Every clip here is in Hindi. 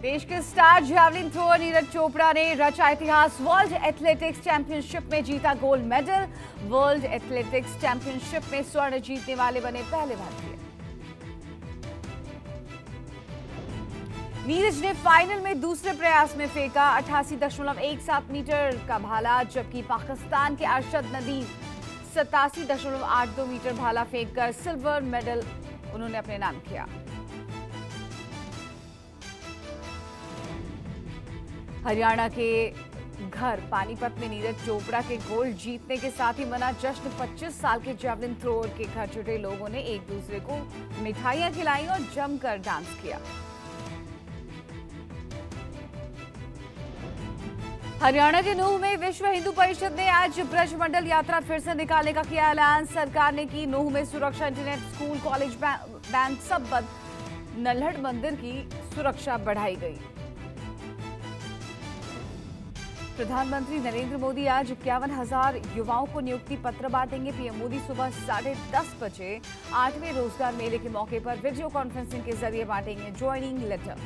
देश के star javelin thrower Neeraj Chopra ने रचा इतिहास। वर्ल्ड एथलेटिक्स चैंपियनशिप में जीता gold medal. World athletics championship में स्वर्ण जीतने वाले बने पहले भारतीय। नीरज ने फाइनल में दूसरे प्रयास में फेंका 88.17 मीटर का भाला, जबकि पाकिस्तान के अरशद नदीम 87.82 मीटर भाला फेंककर सिल्वर मेडल उन्होंने अपने नाम किया। हरियाणा के घर पानीपत में नीरज चोपड़ा के गोल्ड जीतने के साथ ही मना जश्न। 25 साल के जैवलिन थ्रोअर के घर जुटे लोगों ने एक दूसरे को मिठाइयां खिलाई और जमकर डांस किया। हरियाणा के नूंह में विश्व हिंदू परिषद ने आज ब्रजमंडल यात्रा फिर से निकालने का किया ऐलान। सरकार ने की नूंह में सुरक्षा, इंटरनेट, स्कूल, कॉलेज, बैंक सब बंद। नल्हड़ मंदिर की सुरक्षा बढ़ाई गई। प्रधानमंत्री नरेंद्र मोदी आज 51,000 युवाओं को नियुक्ति पत्र बांटेंगे। पीएम मोदी सुबह 10:30 बजे 8वें रोजगार मेले के मौके पर वीडियो कॉन्फ्रेंसिंग के जरिए बांटेंगे ज्वाइनिंग लेटर।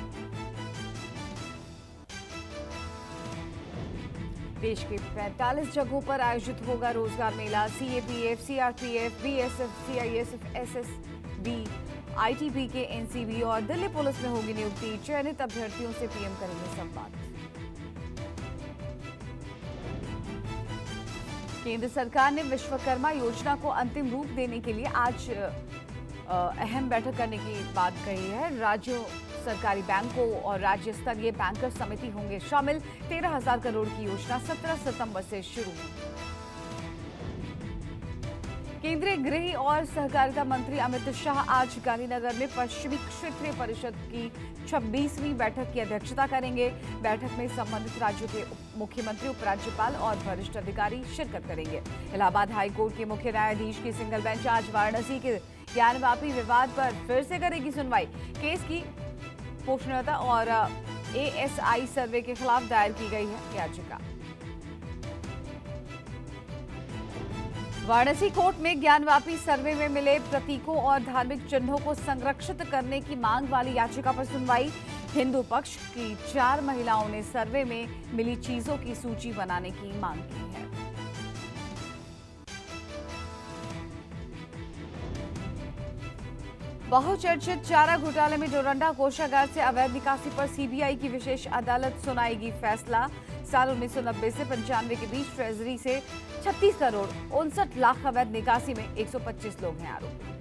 देश के 45 जगहों पर आयोजित होगा रोजगार मेला। CAPF, CRPF, BSF, CISF, SSB, ITB के एनसीबी और दिल्ली पुलिस में होगी नियुक्ति। चयनित अभ्यर्थियों से पीएम करेंगे संवाद। केंद्र सरकार ने विश्वकर्मा योजना को अंतिम रूप देने के लिए आज अहम बैठक करने की बात कही है। राज्यों, सरकारी बैंकों और राज्य स्तरीय बैंकर समिति होंगे शामिल। 13,000 करोड़ की योजना 17 सितंबर से शुरू होगी। केंद्रीय गृह और सहकारिता मंत्री अमित शाह आज गांधीनगर में पश्चिमी क्षेत्रीय परिषद की 26वीं बैठक की अध्यक्षता करेंगे। बैठक में संबंधित राज्यों के मुख्यमंत्री, उपराज्यपाल और वरिष्ठ अधिकारी शिरकत करेंगे। इलाहाबाद हाई कोर्ट के मुख्य न्यायाधीश की सिंगल बेंच आज वाराणसी के ज्ञानवापी विवाद पर फिर से करेगी सुनवाई। केस की पोषणता और एएसआई सर्वे के खिलाफ दायर की गई है याचिका। वाराणसी कोर्ट में ज्ञानवापी सर्वे में मिले प्रतीकों और धार्मिक चिन्हों को संरक्षित करने की मांग वाली याचिका पर सुनवाई। हिंदू पक्ष की 4 महिलाओं ने सर्वे में मिली चीजों की सूची बनाने की मांग की है। बहुचर्चित चारा घोटाले में डोरंडा कोषागार से अवैध निकासी पर सीबीआई की विशेष अदालत सुनाएगी फैसला। साल 1990 से 95 के बीच ट्रेजरी से 36 करोड़ 59 लाख अवैध निकासी में 125 लोग हैं आरोपी।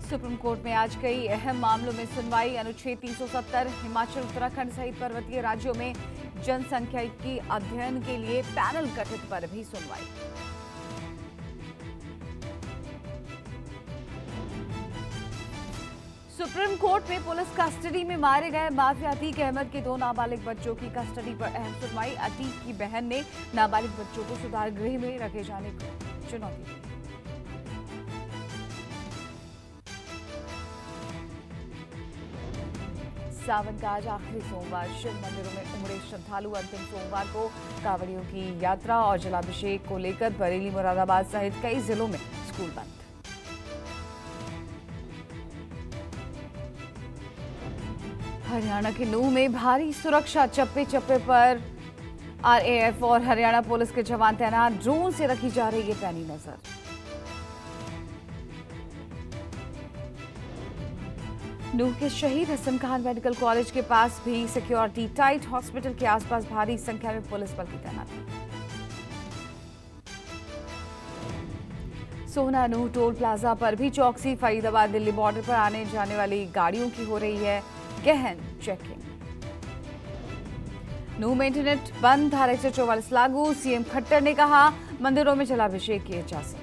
सुप्रीम कोर्ट में आज कई अहम मामलों में सुनवाई। अनुच्छेद 370, हिमाचल, उत्तराखंड सहित पर्वतीय राज्यों में जनसंख्यिकी अध्ययन के लिए पैनल गठित पर भी सुनवाई। सुप्रीम कोर्ट में पुलिस कस्टडी में मारे गए माफिया अतीक अहमद के 2 नाबालिग बच्चों की कस्टडी पर अहम सुनवाई। अतीक की बहन ने नाबालिग बच्चों को सुधार गृह में रखे जाने को चुनौती दी। सावन का आज आखिरी सोमवार, शिव मंदिरों में उमड़े श्रद्धालु। अंतिम सोमवार को कांवड़ियों की यात्रा और जलाभिषेक को लेकर बरेली, मुरादाबाद सहित कई जिलों में स्कूल बंद। हरियाणा के नूंह में भारी सुरक्षा, चप्पे चप्पे पर आरएएफ और हरियाणा पुलिस के जवान तैनात। ड्रोन से रखी जा रही है पैनी नजर। नूंह के शहीद हसन खान मेडिकल कॉलेज के पास भी सिक्योरिटी टाइट। हॉस्पिटल के आसपास भारी संख्या में पुलिस बल की तैनाती। सोहना नूंह टोल प्लाजा पर भी चौकसी। फरीदाबाद दिल्ली बॉर्डर पर आने जाने वाली गाड़ियों की हो रही है गहन चेकिंग। नूंह में इंटरनेट बंद, धारा 144 लागू। सीएम खट्टर ने कहा मंदिरों में जलाभिषेक की इजाजत।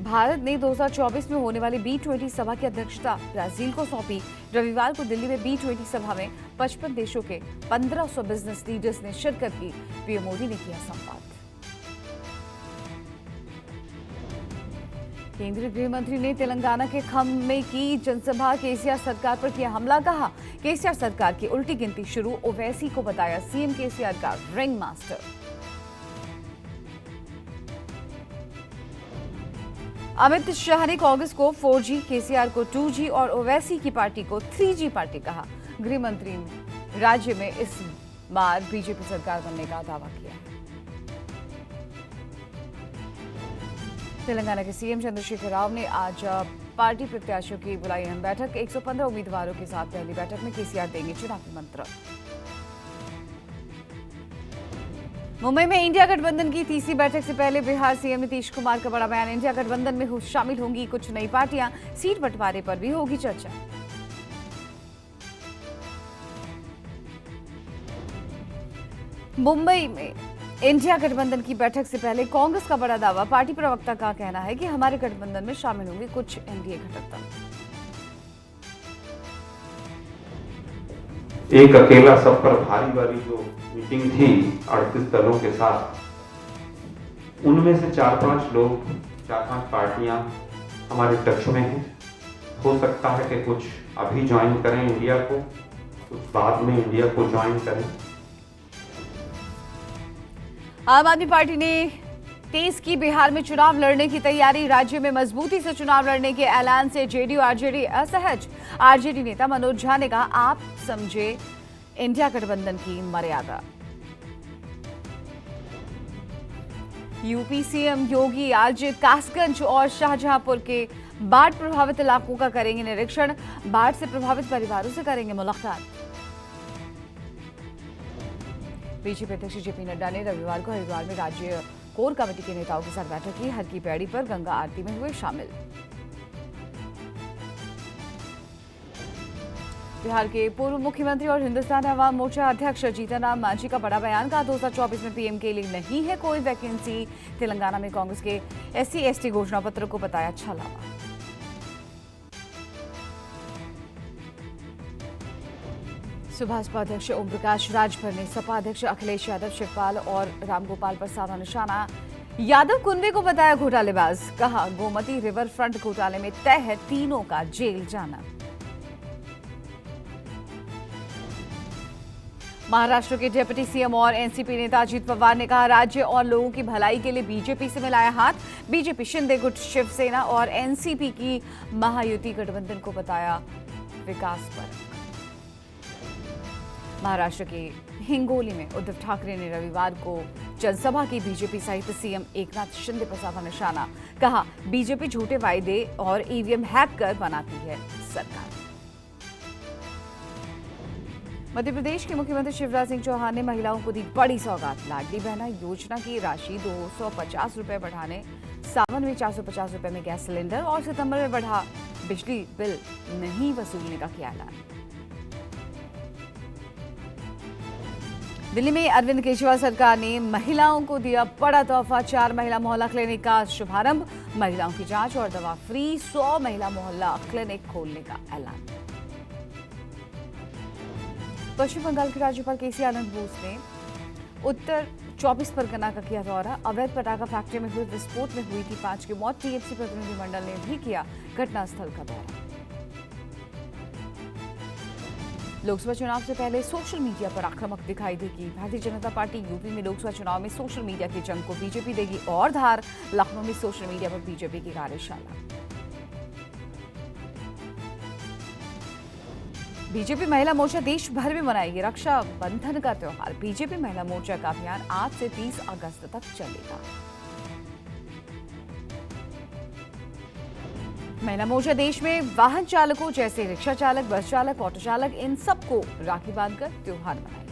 भारत ने 2024 में होने वाली B20 सभा की अध्यक्षता ब्राजील को सौंपी। रविवार को दिल्ली में B20 सभा में 55 देशों के 1500 बिजनेस लीडर्स ने शिरकत की। पीएम मोदी ने किया संवाद। केंद्रीय गृह मंत्री ने तेलंगाना के खम में की जनसभा। केसीआर सरकार पर किया हमला, कहा केसीआर सरकार की उल्टी गिनती शुरू। ओवैसी को बताया सीएम केसीआर का रिंग मास्टर। अमित शाह ने कांग्रेस को 4G, केसीआर को 2G और ओवैसी की पार्टी को 3G पार्टी कहा। गृह मंत्री ने राज्य में इस बार बीजेपी सरकार बनने का दावा किया। तेलंगाना के सीएम चंद्रशेखर राव ने आज पार्टी प्रत्याशियों की बुलाई अहम बैठक। 115 उम्मीदवारों के साथ पहली बैठक में केसीआर देंगे चुनावी मंत्र। मुंबई में इंडिया गठबंधन की तीसरी बैठक से पहले बिहार सीएम नीतीश कुमार का बड़ा बयान। इंडिया गठबंधन में शामिल होंगी कुछ नई पार्टियां, सीट बंटवारे पर भी होगी चर्चा। मुंबई में इंडिया गठबंधन की बैठक से पहले कांग्रेस का बड़ा दावा। पार्टी प्रवक्ता का कहना है कि हमारे गठबंधन में शामिल होंगे कुछ एनडीए घटक दल। एक अकेला सब पर भारी वाली जो मीटिंग थी 38 दलों के साथ, उनमें से 4-5 लोग, 4-5 पार्टियां हमारे टच में हैं। हो सकता है कि कुछ अभी ज्वाइन करें इंडिया को, कुछ बाद में इंडिया को ज्वाइन करें। आम आदमी पार्टी ने तेज की बिहार में चुनाव लड़ने की तैयारी। राज्य में मजबूती से चुनाव लड़ने के ऐलान से जेडीयू आरजेडी असहज। आरजेडी नेता मनोज झा ने कहा, आप समझे इंडिया गठबंधन की मर्यादा। यूपी सीएम योगी आज कासगंज और शाहजहांपुर के बाढ़ प्रभावित इलाकों का करेंगे निरीक्षण। बाढ़ से प्रभावित परिवारों से करेंगे मुलाकात। बीजेपी अध्यक्ष जेपी नड्डा ने रविवार को हरिद्वार में राज्य कोर कमेटी के नेताओं के साथ बैठक की। हर की पैड़ी पर गंगा आरती में हुए शामिल। बिहार के पूर्व मुख्यमंत्री और हिंदुस्तान अवाम मोर्चा अध्यक्ष जीतन राम मांझी का बड़ा बयान। का 2024 में पीएम के लिए नहीं है कोई वैकेंसी। तेलंगाना में कांग्रेस के SC/ST घोषणा पत्र को बताया छलावा। सुभाषपा अध्यक्ष ओम प्रकाश राजभर ने सपा अध्यक्ष अखिलेश यादव, शिवपाल और रामगोपाल पर साधा निशाना। यादव कुंबे को बताया घोटालेबाज। कहा, गोमती रिवर फ्रंट घोटाले में तय है तीनों का जेल जाना। महाराष्ट्र के डिप्टी सीएम और एनसीपी नेता अजित पवार ने कहा, राज्य और लोगों की भलाई के लिए बीजेपी से मिलाया हाथ। बीजेपी, शिंदे गुट, शिवसेना और एनसीपी की महायुति गठबंधन को बताया विकास पर। महाराष्ट्र के हिंगोली में उद्धव ठाकरे ने रविवार को जनसभा की। बीजेपी सहित सीएम एकनाथ शिंदे पर साधा निशाना। कहा, बीजेपी झूठे वायदे और ईवीएम हैक कर बनाती है सरकार। मध्य प्रदेश के मुख्यमंत्री शिवराज सिंह चौहान ने महिलाओं को दी बड़ी सौगात। लाडली बहना योजना की राशि 250 रुपए बढ़ाने, सावन में 450 रुपए में गैस सिलेंडर और सितंबर में बढ़ा बिजली बिल नहीं वसूलने का किया ऐलान। दिल्ली में अरविंद केजरीवाल सरकार ने महिलाओं को दिया बड़ा तोहफा। 4 महिला मोहल्ला क्लिनिक का शुभारंभ। महिलाओं की जांच और दवा फ्री। 100 महिला मोहल्ला क्लिनिक खोलने का ऐलान। पश्चिम बंगाल के राज्यपाल केसी आनंद बोस ने उत्तर 24 परगना का किया दौरा। अवैध पटाखा फैक्ट्री में हुए विस्फोट में हुई थी 5 की मौत। टीएमसी प्रतिनिधिमंडल ने भी किया घटनास्थल का दौरा। लोकसभा चुनाव से पहले सोशल मीडिया पर आक्रामक दिखाई देगी। भारतीय जनता पार्टी यूपी में लोकसभा चुनाव में सोशल मीडिया की जंग को बीजेपी देगी और धार। लखनऊ में सोशल मीडिया पर बीजेपी की कार्यशाला। बीजेपी महिला मोर्चा देश भर में मनाएगी रक्षा बंधन का त्योहार। बीजेपी महिला मोर्चा का अभियान आज से 30 अगस्त तक चलेगा। महिला मोर्चा देश में वाहन चालकों जैसे रिक्शा चालक, बस चालक, ऑटो चालक, इन सबको राखी बांधकर त्योहार मनाएगी।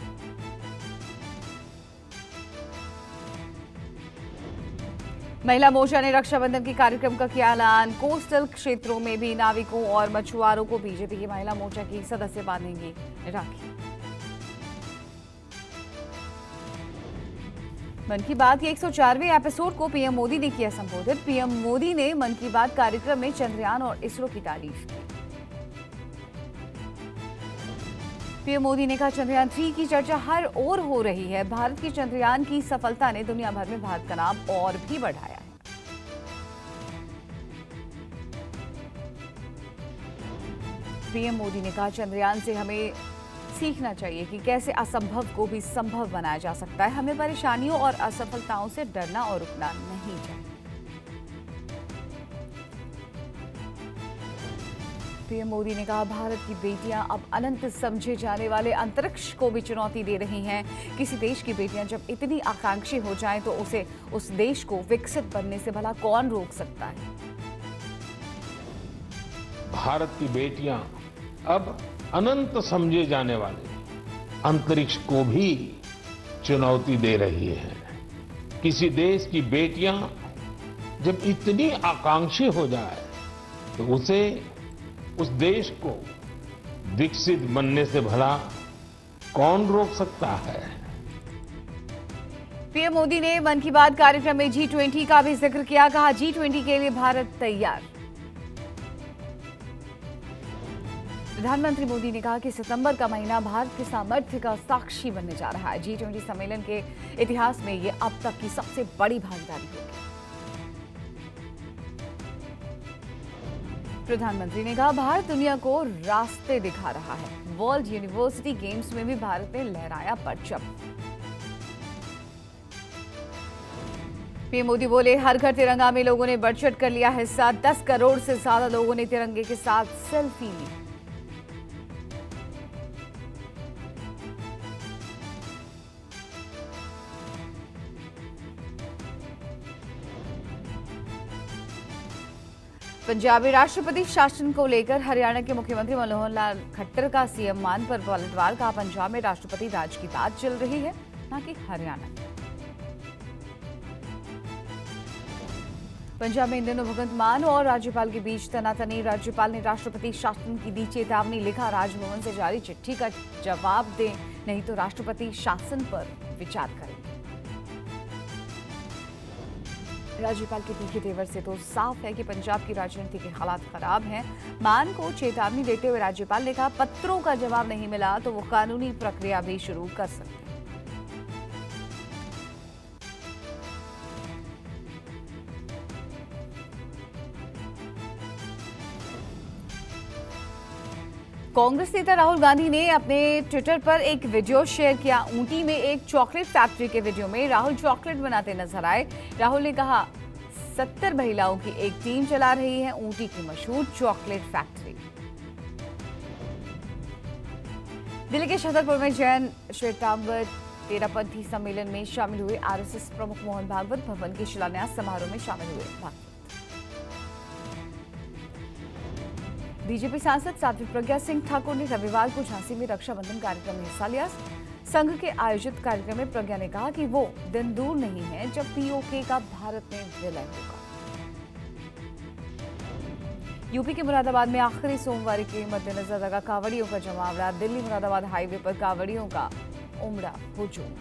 महिला मोर्चा ने रक्षाबंधन के कार्यक्रम का किया ऐलान। कोस्टल क्षेत्रों में भी नाविकों और मछुआरों को बीजेपी की महिला मोर्चा की सदस्य बांधेंगी राखी। मन की बात के 104वें एपिसोड को पीएम मोदी ने किया संबोधित। पीएम मोदी ने मन की बात कार्यक्रम में चंद्रयान और इसरो की तारीफ की। पीएम मोदी ने कहा, चंद्रयान 3 की चर्चा हर ओर हो रही है। भारत की चंद्रयान की सफलता ने दुनिया भर में भारत का नाम और भी बढ़ाया है। पीएम मोदी ने कहा, चंद्रयान से हमें सीखना चाहिए कि कैसे असंभव को भी संभव बनाया जा सकता है। हमें परेशानियों और असफलताओं से डरना और रुकना नहीं चाहिए। पीएम मोदी ने कहा, भारत की बेटियां अब अनंत समझे जाने वाले अंतरिक्ष को भी चुनौती दे रही हैं। किसी देश की बेटियां जब इतनी आकांक्षी हो जाएं तो उसे उस देश को विकसित बनने से भला कौन रोक सकता है। भारत की बेटियां अब अनंत समझे जाने वाले अंतरिक्ष को भी चुनौती दे रही है। किसी देश की बेटियां जब इतनी आकांक्षी हो जाए तो उसे उस देश को विकसित बनने से भला कौन रोक सकता है। पीएम मोदी ने मन की बात कार्यक्रम में G20 का भी जिक्र किया। कहा, G20 के लिए भारत तैयार। प्रधानमंत्री मोदी ने कहा कि सितंबर का महीना भारत के सामर्थ्य का साक्षी बनने जा रहा है। G20 सम्मेलन के इतिहास में ये अब तक की सबसे बड़ी भागीदारी होगी। प्रधानमंत्री ने कहा, भारत दुनिया को रास्ते दिखा रहा है। वर्ल्ड यूनिवर्सिटी गेम्स में भी भारत ने लहराया परचम। पीएम मोदी बोले, हर घर तिरंगा में लोगों ने बढ़ चढ़ कर लिया हिस्सा। 10 करोड़ से ज्यादा लोगों ने तिरंगे के साथ सेल्फी ली। पंजाबी राष्ट्रपति शासन को लेकर हरियाणा के मुख्यमंत्री मनोहर लाल खट्टर का सीएम मान पर पलटवार। कहा, पंजाब में राष्ट्रपति राज की बात चल रही है, न कि हरियाणा। पंजाब में इन दिनों भगवंत मान और राज्यपाल के बीच तनातनी। राज्यपाल ने राष्ट्रपति शासन की दी चेतावनी। लिखा, राजभवन से जारी चिट्ठी का जवाब दें, नहीं तो राष्ट्रपति शासन पर विचार करेंगे। राज्यपाल के तीखे तेवर से तो साफ है कि पंजाब की राजनीति के हालात खराब हैं। मान को चेतावनी देते हुए राज्यपाल ने कहा, पत्रों का जवाब नहीं मिला तो वो कानूनी प्रक्रिया भी शुरू कर सकते हैं। कांग्रेस नेता राहुल गांधी ने अपने ट्विटर पर एक वीडियो शेयर किया। ऊटी में एक चॉकलेट फैक्ट्री के वीडियो में राहुल चॉकलेट बनाते नजर आए। राहुल ने कहा, 70 महिलाओं की एक टीम चला रही है ऊटी की मशहूर चॉकलेट फैक्ट्री। दिल्ली के छतरपुर में जैन श्वेतांबर तेरापंथी सम्मेलन में शामिल हुए आरएसएस प्रमुख मोहन भागवत भवन के शिलान्यास समारोह में शामिल हुए। बीजेपी सांसद साध्वी प्रज्ञा सिंह ठाकुर ने रविवार को झांसी में रक्षाबंधन कार्यक्रम में हिस्सा लिया। संघ के आयोजित कार्यक्रम में प्रज्ञा ने कहा कि वो दिन दूर नहीं है जब पीओके का भारत में विलय होगा। यूपी के मुरादाबाद में आखिरी सोमवार के मद्देनजर लगा कांवड़ियों का जमावड़ा। दिल्ली मुरादाबाद हाईवे पर कांवड़ियों का उमड़ा हुजूम।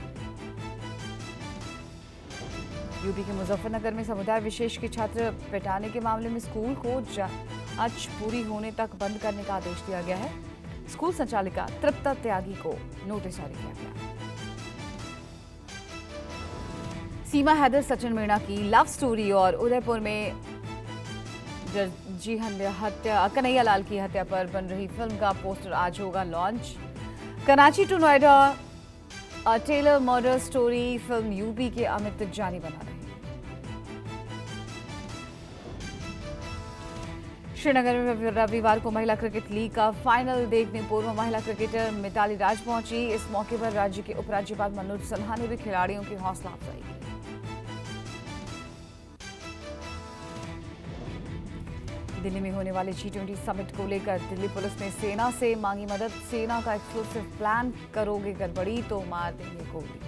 यूपी के मुजफ्फरनगर में समुदाय विशेष के छात्र पिटाने के मामले में स्कूल को जांच पूरी होने तक बंद करने का आदेश दिया गया है। स्कूल संचालिका तृप्ता त्यागी को नोटिस जारी किया गया। सीमा हैदर सचिन मीणा की लव स्टोरी और उदयपुर में कन्हैया लाल की हत्या पर बन रही फिल्म का पोस्टर आज होगा launch. Karachi to Noida tailor murder story film UP के अमित जानी बना रहे हैं। श्रीनगर में रविवार को महिला क्रिकेट लीग का फाइनल देखने पूर्व महिला क्रिकेटर मिताली राज पहुंची। इस मौके पर राज्य के उपराज्यपाल मनोज सिन्हा ने भी खिलाड़ियों की हौसला अफजाई की। दिल्ली में होने वाले G20 समिट को लेकर दिल्ली पुलिस ने सेना से मांगी मदद। सेना का एक्सक्लूसिव प्लान, करोगे गड़बड़ी तो मार देंगे गोली।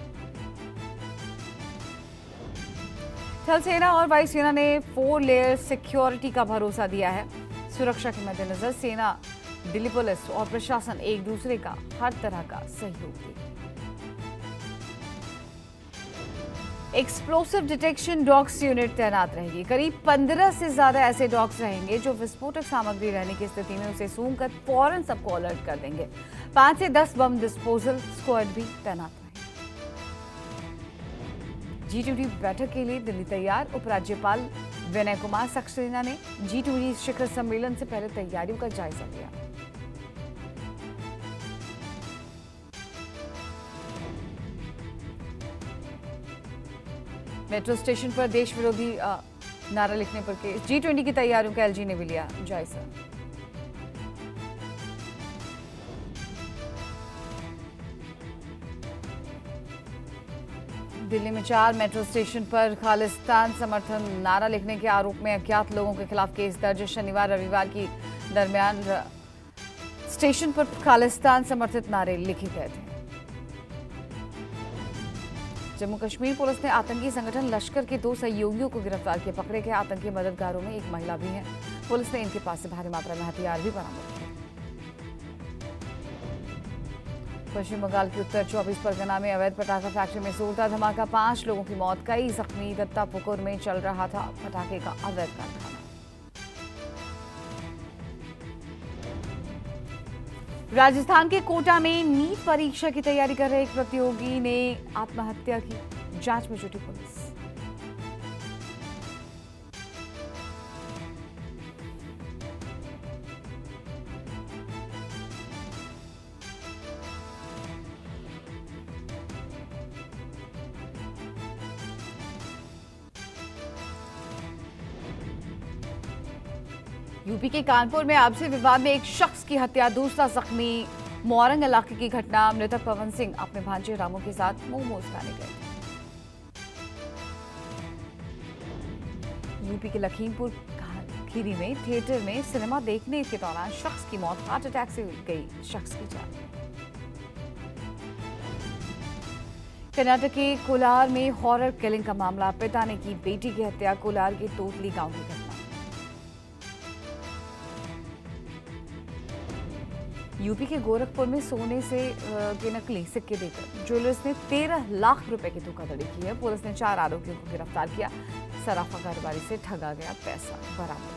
थल सेना और वायुसेना ने 4 लेयर सिक्योरिटी का भरोसा दिया है। सुरक्षा के मद्देनजर सेना, दिल्ली पुलिस और प्रशासन एक दूसरे का हर तरह का सहयोग देगी। एक्सप्लोसिव डिटेक्शन डॉग्स यूनिट तैनात रहेगी। करीब 15 से ज्यादा ऐसे डॉग्स रहेंगे जो विस्फोटक सामग्री रहने की स्थिति में उसे सूंघकर फौरन सबको अलर्ट कर देंगे। 5 से 10 बम डिस्पोजल स्क्वाड भी तैनात रहेंगे। G20 बैठक के लिए दिल्ली तैयार। उपराज्यपाल विनय कुमार सक्सेना ने G20 शिखर सम्मेलन से पहले तैयारियों का जायजा लिया। मेट्रो स्टेशन पर देश विरोधी नारा लिखने पर केस। G20 की तैयारियों का एलजी ने भी लिया जायजा। दिल्ली में 4 मेट्रो स्टेशन पर खालिस्तान समर्थन नारा लिखने के आरोप में अज्ञात लोगों के खिलाफ केस दर्ज। शनिवार रविवार की दरमियान स्टेशन पर खालिस्तान समर्थित नारे लिखे गए थे। जम्मू कश्मीर पुलिस ने आतंकी संगठन लश्कर के 2 सहयोगियों को गिरफ्तार किया। पकड़े गए आतंकी मददगारों में एक महिला भी है। पुलिस ने इनके पास से भारी मात्रा में हथियार भी बरामद किए। पश्चिम बंगाल के उत्तर 24 परगना में अवैध पटाखा फैक्ट्री में जोरदार धमाका, 5 लोगों की मौत, कई जख्मी। दत्तापुकुर में चल रहा था पटाखे का अवैध कारखाना। राजस्थान के कोटा में नीट परीक्षा की तैयारी कर रहे एक प्रतियोगी ने आत्महत्या की। जांच में जुटी पुलिस। यूपी के कानपुर में आपसी विवाद में एक शख्स की हत्या, दूसरा जख्मी। मोरंग इलाके की घटना। मृतक पवन सिंह अपने भांजे रामू के साथ मोमोज खाने गए। यूपी के लखीमपुर खीरी में थिएटर में सिनेमा देखने के दौरान शख्स की मौत, हार्ट अटैक से गई शख्स की जान। कर्नाटक के कोलार में हॉरर किलिंग का मामला, पिता ने की बेटी की हत्या। कोलार के तोतली गांव की घटना। यूपी के गोरखपुर में सोने से के नकली सिक्के देकर ज्वेलर्स ने 13 लाख रुपए की धोखाधड़ी की है। पुलिस ने 4 आरोपियों को गिरफ्तार किया। सराफा कारोबारी से ठगा गया पैसा बरामद।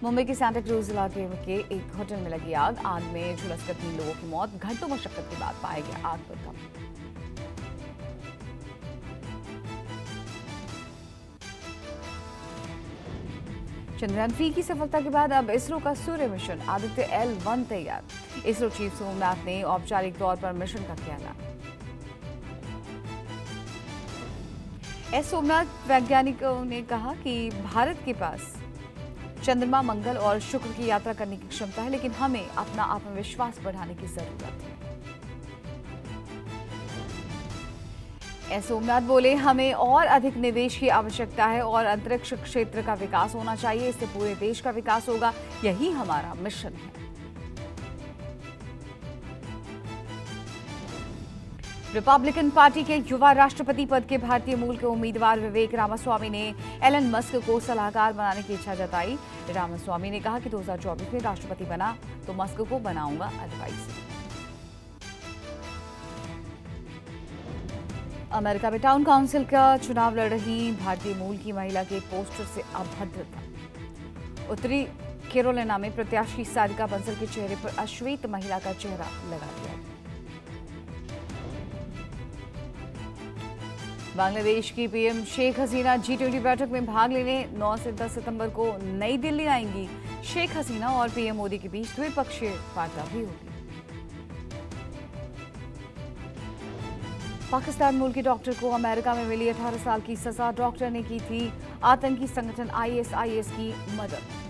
मुंबई के सांता क्रूज इलाके के एक होटल में लगी आग। आग में झुलसकर 3 लोगों की मौत। घंटों मशक्कत के बाद पाया गया आग पर काबू। चंद्रयान 3 की सफलता के बाद अब इसरो का सूर्य मिशन आदित्य L1 तैयार। इसरो चीफ सोमनाथ ने औपचारिक तौर पर मिशन का किया ऐलान। सोमनाथ वैज्ञानिकों ने कहा कि भारत के पास चंद्रमा, मंगल और शुक्र की यात्रा करने की क्षमता है, लेकिन हमें अपना आत्मविश्वास बढ़ाने की जरूरत है। सोमनाथ बोले, हमें और अधिक निवेश की आवश्यकता है और अंतरिक्ष क्षेत्र का विकास होना चाहिए। इससे पूरे देश का विकास होगा। यही हमारा मिशन है। रिपब्लिकन पार्टी के युवा राष्ट्रपति पद के भारतीय मूल के उम्मीदवार विवेक रामास्वामी ने एलन मस्क को सलाहकार बनाने की इच्छा जताई। रामास्वामी ने कहा कि 2024 में राष्ट्रपति बना तो मस्क को बनाऊंगा एडवाइजर। अमेरिका में टाउन काउंसिल का चुनाव लड़ रही भारतीय मूल की महिला के पोस्टर से अभद्रता। उत्तरी कैरोलिना में प्रत्याशी सारिका बंसल के चेहरे पर अश्वेत महिला का चेहरा लगा दिया। बांग्लादेश की पीएम शेख हसीना G20 बैठक में भाग लेने 9 से 10 सितंबर को नई दिल्ली आएंगी। शेख हसीना और पीएम मोदी के बीच द्विपक्षीय वार्ता भी होगी। पाकिस्तान मूल के डॉक्टर को अमेरिका में मिली 18 साल की सजा। डॉक्टर ने की थी आतंकी संगठन ISIS की मदद।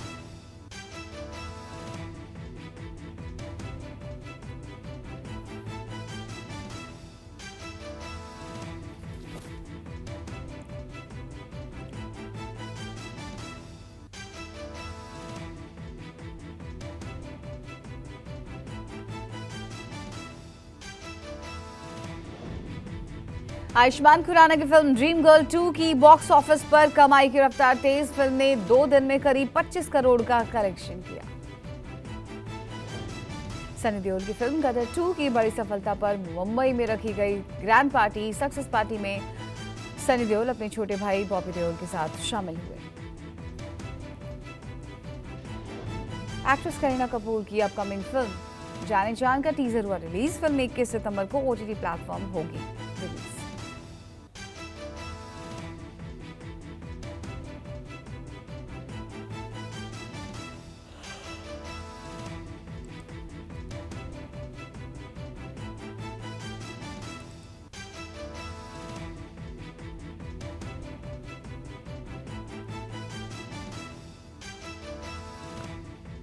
आयुष्मान खुराना की फिल्म ड्रीम गर्ल 2 की बॉक्स ऑफिस पर कमाई की रफ्तार तेज। फिल्म ने 2 दिन में करीब 25 करोड़ का कलेक्शन किया। सनी देओल की फिल्म गदर 2 की बड़ी सफलता पर मुंबई में रखी गई ग्रैंड पार्टी। सक्सेस पार्टी में सनी देओल अपने छोटे भाई बॉबी देओल के साथ शामिल हुए। एक्ट्रेस करीना कपूर की अपकमिंग फिल्म जाने जान का टीजर हुआ रिलीज। फिल्म 21 सितंबर को OTT प्लेटफॉर्म होगी रिलीज।